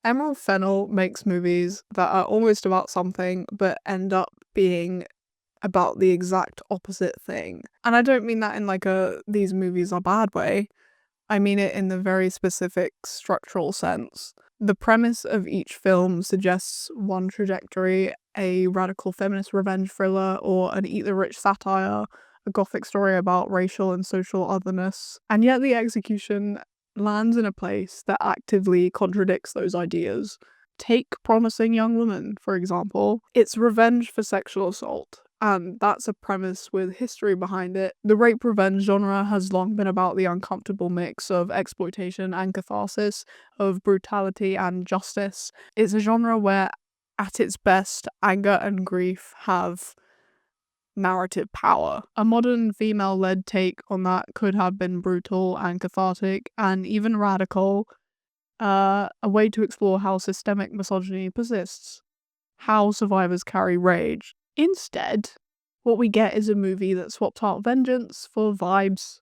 Emerald Fennell makes movies that are almost about something but end up being about the exact opposite thing. And I don't mean that in like a these movies are bad way. I mean it in the very specific structural sense. The premise of each film suggests one trajectory, a radical feminist revenge thriller, or an eat the rich satire, a gothic story about racial and social otherness. And yet the execution lands in a place that actively contradicts those ideas. Take Promising Young Woman, for example. It's revenge for sexual assault, and that's a premise with history behind it. The rape revenge genre has long been about the uncomfortable mix of exploitation and catharsis, of brutality and justice. It's a genre where, at its best, anger and grief have narrative power. A modern female led take on that could have been brutal and cathartic and even radical, a way to explore how systemic misogyny persists, how survivors carry rage. Instead, what we get is a movie that swapped out vengeance for vibes.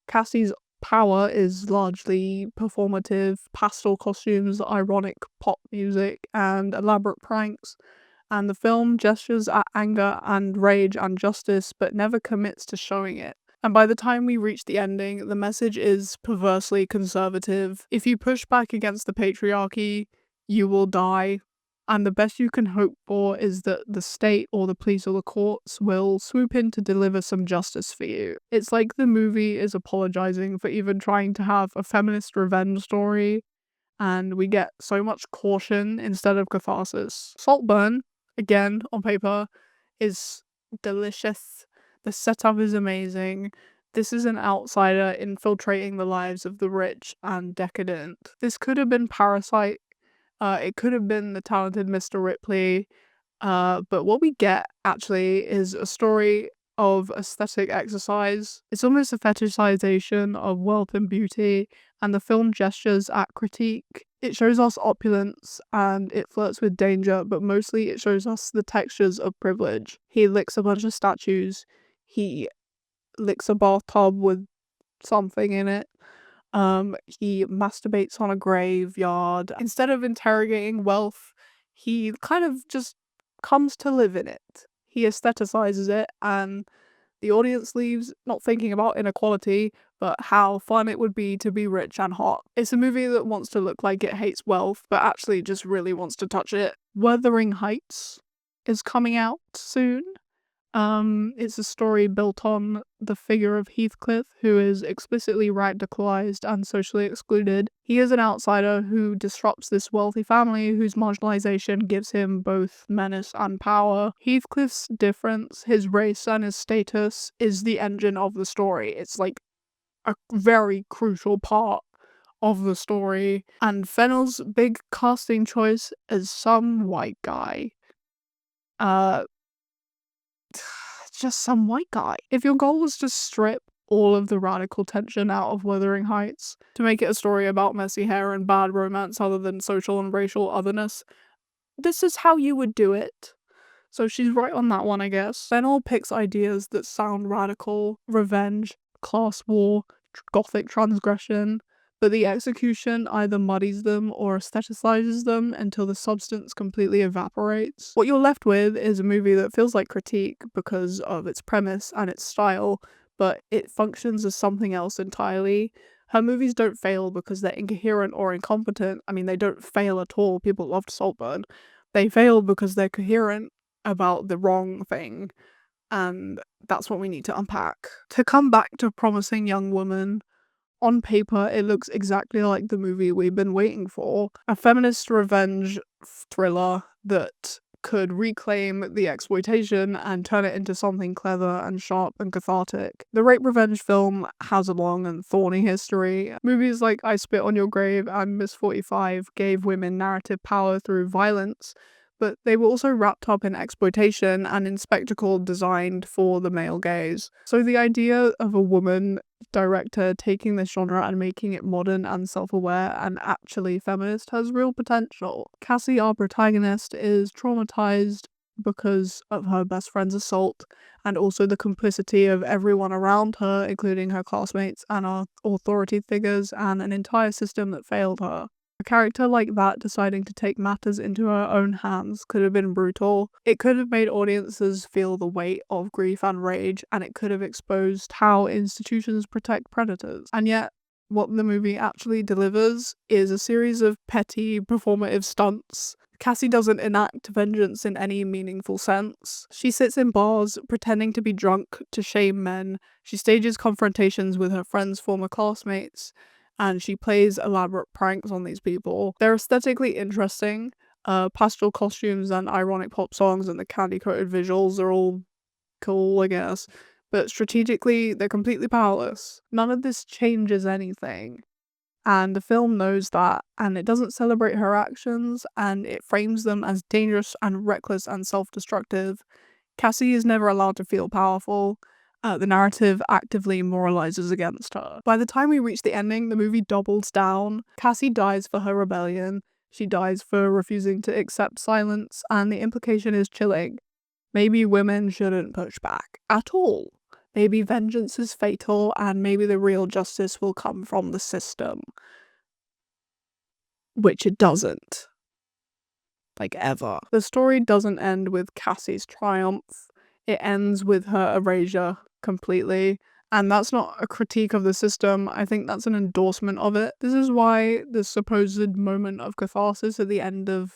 Cassie's power is largely performative, pastel costumes, ironic pop music, and elaborate pranks. And the film gestures at anger and rage and justice, but never commits to showing it. And by the time we reach the ending, the message is perversely conservative. If you push back against the patriarchy, you will die. And the best you can hope for is that the state or the police or the courts will swoop in to deliver some justice for you. It's like the movie is apologizing for even trying to have a feminist revenge story, and we get so much caution instead of catharsis. Saltburn, again, on paper, is delicious. The setup is amazing. This is an outsider infiltrating the lives of the rich and decadent. This could have been Parasite. It could have been The Talented Mr. Ripley. But what we get, actually, is a story of aesthetic exercise. It's almost a fetishization of wealth and beauty, and the film gestures at critique. It shows us opulence and it flirts with danger, but mostly it shows us the textures of privilege. He licks a bunch of statues. He licks a bathtub with something in it. He masturbates on a graveyard. Instead of interrogating wealth, he kind of just comes to live in it. He aestheticizes it, and the audience leaves not thinking about inequality, but how fun it would be to be rich and hot. It's a movie that wants to look like it hates wealth, but actually just really wants to touch it. Wuthering Heights is coming out soon. It's a story built on the figure of Heathcliff, who is explicitly radicalized and socially excluded. He is an outsider who disrupts this wealthy family whose marginalization gives him both menace and power. Heathcliff's difference, his race and his status, is the engine of the story. It's like a very crucial part of the story. And Fennell's big casting choice is some white guy. Just some white guy. If your goal was to strip all of the radical tension out of Wuthering Heights, to make it a story about messy hair and bad romance other than social and racial otherness, this is how you would do it. So she's right on that one, I guess. Fennell picks ideas that sound radical: revenge, class war, gothic transgression, but the execution either muddies them or aestheticizes them until the substance completely evaporates. What you're left with is a movie that feels like critique because of its premise and its style, but it functions as something else entirely. Her movies don't fail because they're incoherent or incompetent. I mean, they don't fail at all. People loved Saltburn. They fail because they're coherent about the wrong thing, and that's what we need to unpack. To come back to Promising Young Woman, on paper, it looks exactly like the movie we've been waiting for. A feminist revenge thriller that could reclaim the exploitation and turn it into something clever and sharp and cathartic. The rape revenge film has a long and thorny history. Movies like I Spit on Your Grave and Miss 45 gave women narrative power through violence, but they were also wrapped up in exploitation and in spectacle designed for the male gaze. So the idea of a woman director taking this genre and making it modern and self-aware and actually feminist has real potential. Cassie, our protagonist, is traumatized because of her best friend's assault, and also the complicity of everyone around her, including her classmates and our authority figures and an entire system that failed her. A character like that deciding to take matters into her own hands could have been brutal. It could have made audiences feel the weight of grief and rage, and it could have exposed how institutions protect predators. And yet, what the movie actually delivers is a series of petty, performative stunts. Cassie doesn't enact vengeance in any meaningful sense. She sits in bars, pretending to be drunk to shame men. She stages confrontations with her friends' former classmates, and she plays elaborate pranks on these people. They're aesthetically interesting. Pastel costumes and ironic pop songs and the candy-coated visuals are all cool, I guess. But strategically, they're completely powerless. None of this changes anything. And the film knows that, and it doesn't celebrate her actions, and it frames them as dangerous and reckless and self-destructive. Cassie is never allowed to feel powerful. The narrative actively moralizes against her. By the time we reach the ending, the movie doubles down. Cassie dies for her rebellion. She dies for refusing to accept silence, and the implication is chilling. Maybe women shouldn't push back at all. Maybe vengeance is fatal, and maybe the real justice will come from the system. Which it doesn't. Like, ever. The story doesn't end with Cassie's triumph. It ends with her erasure completely. And that's not a critique of the system, I think that's an endorsement of it. This is why the supposed moment of catharsis at the end of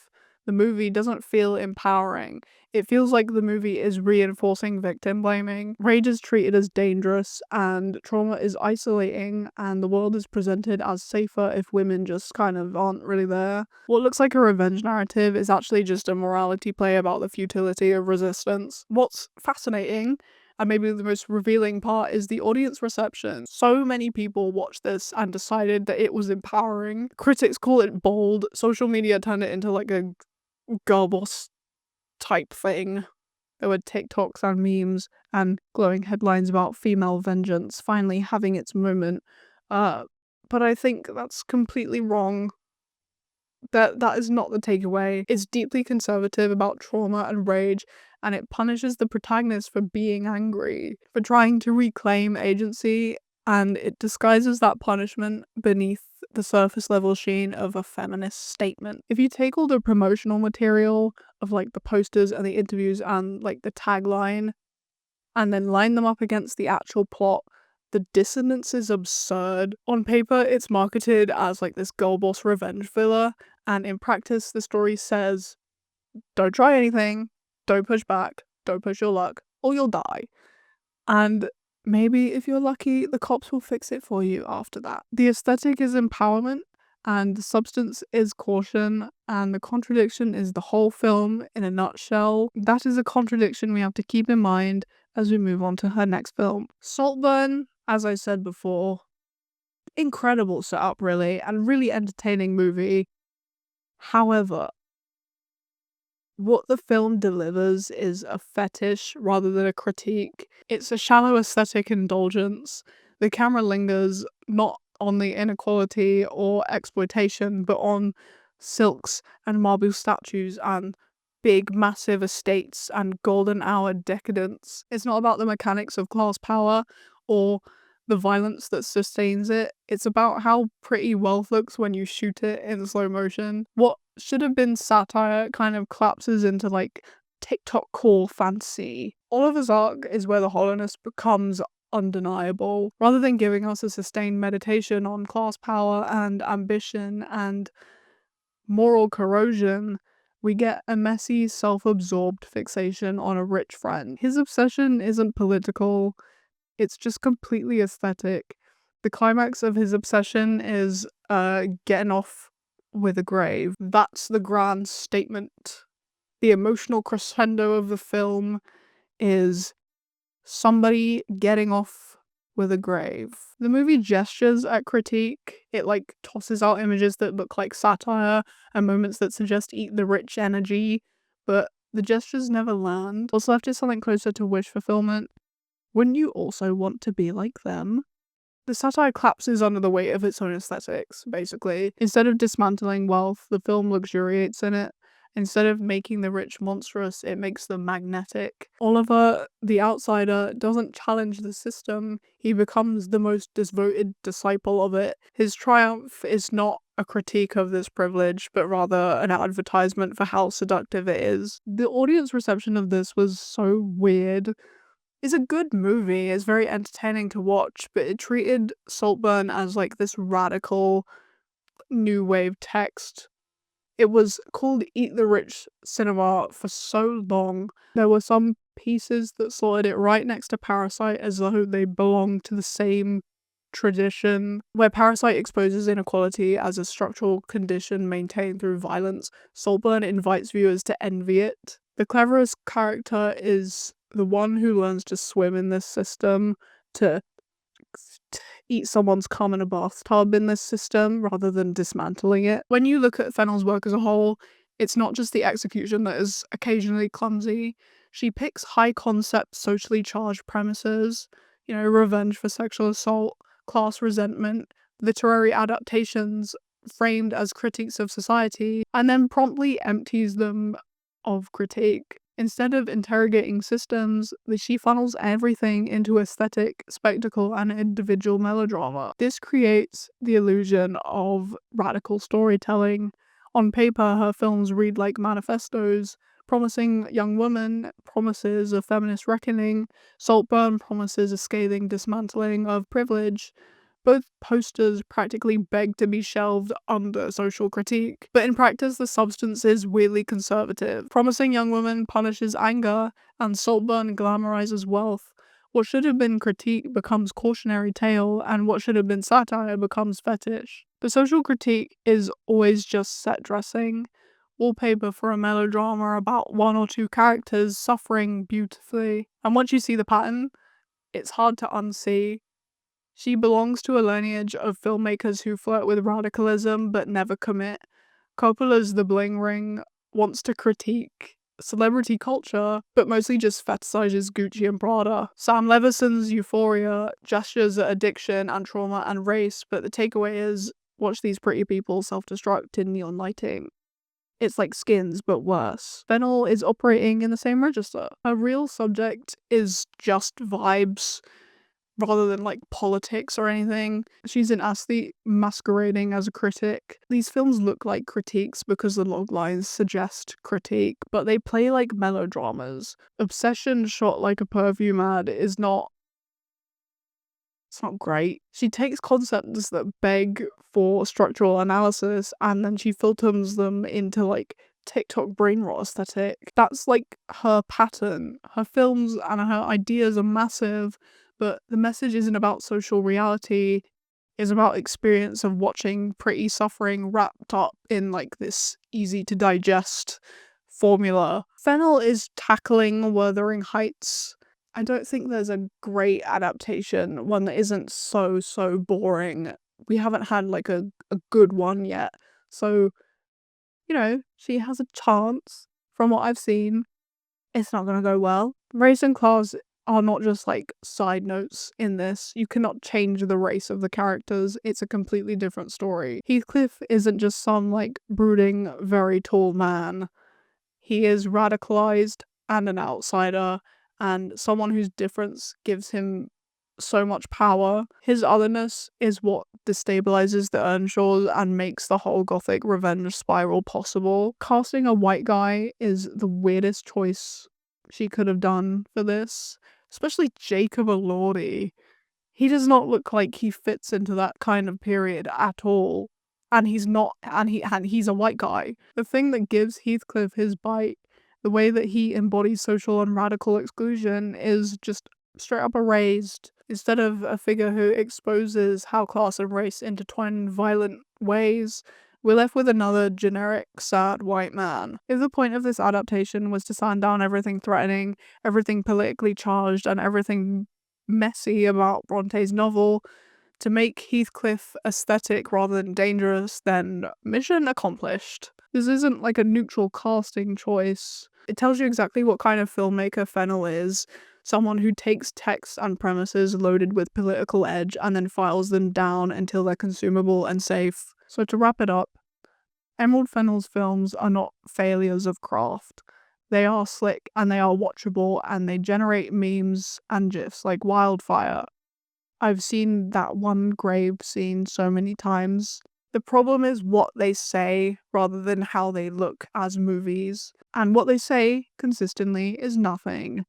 the movie doesn't feel empowering. It feels like the movie is reinforcing victim blaming. Rage is treated as dangerous, and trauma is isolating, and the world is presented as safer if women just kind of aren't really there. What looks like a revenge narrative is actually just a morality play about the futility of resistance. What's fascinating, and maybe the most revealing part, is the audience reception. So many people watched this and decided that it was empowering. Critics call it bold. Social media turned it into like a girl boss type thing. There were TikToks and memes and glowing headlines about female vengeance finally having its moment. But I think that's completely wrong. That is not the takeaway. It's deeply conservative about trauma and rage, and it punishes the protagonist for being angry, for trying to reclaim agency, and it disguises that punishment beneath the surface level sheen of a feminist statement. If you take all the promotional material of like the posters and the interviews and like the tagline, and then line them up against the actual plot, the dissonance is absurd. On paper, it's marketed as like this girl boss revenge filler, and in practice, the story says, don't try anything, don't push back, don't push your luck, or you'll die. And maybe if you're lucky, the cops will fix it for you after that. The aesthetic is empowerment, and the substance is caution, and the contradiction is the whole film in a nutshell. That is a contradiction we have to keep in mind as we move on to her next film. Saltburn, as I said before, incredible setup really, and really entertaining movie. However, what the film delivers is a fetish rather than a critique. It's a shallow aesthetic indulgence. The camera lingers not on the inequality or exploitation, but on silks and marble statues and big, massive estates and golden hour decadence. It's not about the mechanics of class power or the violence that sustains it. It's about how pretty wealth looks when you shoot it in slow motion. What should have been satire kind of collapses into like TikTok core fantasy. Oliver's arc is where the hollowness becomes undeniable. Rather than giving us a sustained meditation on class power and ambition and moral corrosion, we get a messy, self-absorbed fixation on a rich friend. His obsession isn't political, it's just completely aesthetic. The climax of his obsession is getting off with a grave. That's the grand statement. The emotional crescendo of the film is somebody getting off with a grave. The movie gestures at critique. It like tosses out images that look like satire and moments that suggest eat the rich energy, but the gestures never land. What's left is something closer to wish fulfillment. Wouldn't you also want to be like them? The satire collapses under the weight of its own aesthetics, basically. Instead of dismantling wealth, the film luxuriates in it, Instead of making the rich monstrous, it makes them magnetic. Oliver, the outsider, doesn't challenge the system, he becomes the most devoted disciple of it. His triumph is not a critique of this privilege, but rather an advertisement for how seductive it is. The audience reception of this was so weird. It's a good movie, it's very entertaining to watch, but it treated Saltburn as like this radical new wave text. It was called Eat the Rich cinema for so long. There were some pieces that slotted it right next to Parasite as though they belonged to the same tradition. Where Parasite exposes inequality as a structural condition maintained through violence, Saltburn invites viewers to envy it. The cleverest character is the one who learns to swim in this system, to eat someone's cum in a bathtub in this system rather than dismantling it. When you look at Fennell's work as a whole, it's not just the execution that is occasionally clumsy. She picks high concept, socially charged premises, revenge for sexual assault, class resentment, literary adaptations framed as critiques of society, and then promptly empties them of critique. Instead of interrogating systems, she funnels everything into aesthetic, spectacle, and individual melodrama. This creates the illusion of radical storytelling. On paper, her films read like manifestos, promising young women promises of feminist reckoning, Saltburn promises a scathing dismantling of privilege. Both posters practically beg to be shelved under social critique, but in practice the substance is weirdly conservative. Promising Young Woman punishes anger, and Saltburn glamorizes wealth. What should have been critique becomes cautionary tale, and what should have been satire becomes fetish. The social critique is always just set dressing, wallpaper for a melodrama about one or two characters suffering beautifully. And once you see the pattern, it's hard to unsee. She belongs to a lineage of filmmakers who flirt with radicalism but never commit. Coppola's The Bling Ring wants to critique celebrity culture, but mostly just fetishizes Gucci and Prada. Sam Levinson's Euphoria gestures at addiction and trauma and race, but the takeaway is, watch these pretty people self-destruct in neon lighting. It's like Skins, but worse. Fennell is operating in the same register. Her real subject is just vibes, rather than like politics or anything. She's an athlete masquerading as a critic. These films look like critiques because the loglines suggest critique, but they play like melodramas. Obsession shot like a perfume ad is not it's not great. She takes concepts that beg for structural analysis and then she filters them into like TikTok brain rot aesthetic. That's like her pattern. Her films and her ideas are massive, but the message isn't about social reality. It's about experience of watching pretty suffering wrapped up in like this easy to digest formula. Fennell is tackling Wuthering Heights. I don't think there's a great adaptation, one that isn't so boring. We haven't had like a good one yet. So, she has a chance. From what I've seen, it's not gonna go well. Race and class are not just like side notes in this. You cannot change the race of the characters. It's a completely different story. Heathcliff isn't just some like brooding, very tall man. He is radicalized and an outsider, and someone whose difference gives him so much power. His otherness is what destabilizes the Earnshaws and makes the whole gothic revenge spiral possible. Casting a white guy is the weirdest choice she could have done for this, especially Jacob Elordi. He does not look like he fits into that kind of period at all. And he's not, and he's a white guy. The thing that gives Heathcliff his bite, the way that he embodies social and radical exclusion, is just straight up erased. Instead of a figure who exposes how class and race intertwine in violent ways, we're left with another generic, sad white man. If the point of this adaptation was to sand down everything threatening, everything politically charged, and everything messy about Bronte's novel, to make Heathcliff aesthetic rather than dangerous, then mission accomplished. This isn't like a neutral casting choice. It tells you exactly what kind of filmmaker Fennell is. Someone who takes texts and premises loaded with political edge and then files them down until they're consumable and safe. So to wrap it up, Emerald Fennell's films are not failures of craft. They are slick and they are watchable and they generate memes and gifs like wildfire. I've seen that one grave scene so many times. The problem is what they say rather than how they look as movies. And what they say, consistently, is nothing.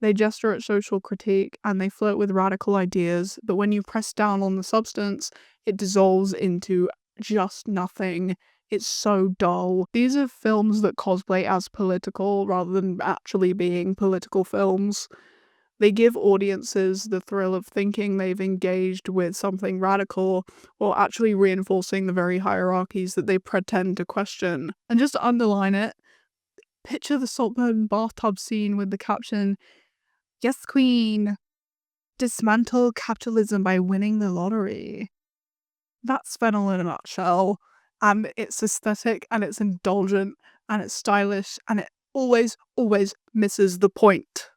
They gesture at social critique and they flirt with radical ideas, but when you press down on the substance, it dissolves into just nothing. It's so dull. These are films that cosplay as political rather than actually being political films. They give audiences the thrill of thinking they've engaged with something radical while actually reinforcing the very hierarchies that they pretend to question. And just to underline it, picture the Saltburn bathtub scene with the caption, "Yes, Queen, dismantle capitalism by winning the lottery." That's Fennel in a nutshell. And it's aesthetic and it's indulgent and it's stylish and it always misses the point.